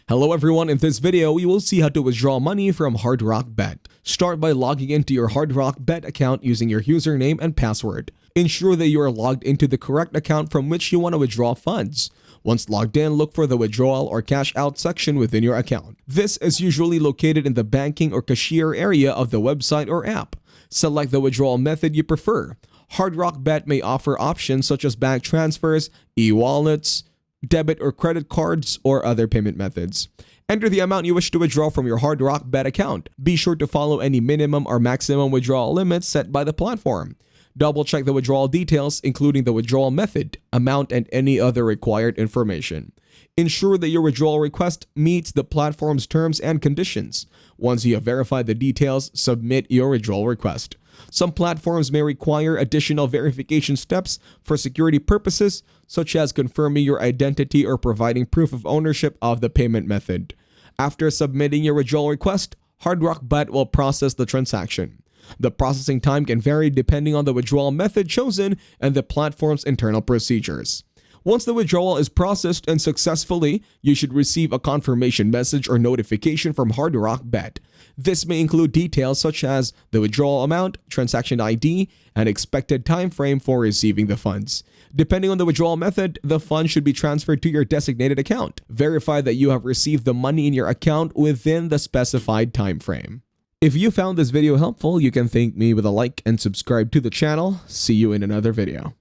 Hello everyone, in this video you will see how to withdraw money from Hard Rock Bet. Start by logging into your Hard Rock Bet account using your username and password. Ensure that you are logged into the correct account from which you want to withdraw funds. Once logged in, look for the withdrawal or cash out section within your account. This is usually located in the banking or cashier area of the website or app. Select the withdrawal method you prefer. Hard Rock Bet may offer options such as bank transfers, e-wallets, debit or credit cards, or other payment methods. Enter the amount you wish to withdraw from your Hard Rock Bet account. Be sure to follow any minimum or maximum withdrawal limits set by the platform. Double check the withdrawal details, including the withdrawal method, amount, and any other required information. Ensure that your withdrawal request meets the platform's terms and conditions. Once you have verified the details, submit your withdrawal request. Some platforms may require additional verification steps for security purposes, such as confirming your identity or providing proof of ownership of the payment method. After submitting your withdrawal request, Hard Rock Bet will process the transaction. The processing time can vary depending on the withdrawal method chosen and the platform's internal procedures. Once the withdrawal is processed and successfully, you should receive a confirmation message or notification from Hard Rock Bet. This may include details such as the withdrawal amount, transaction ID, and expected time frame for receiving the funds. Depending on the withdrawal method, the funds should be transferred to your designated account. Verify that you have received the money in your account within the specified time frame. If you found this video helpful, you can thank me with a like and subscribe to the channel. See you in another video.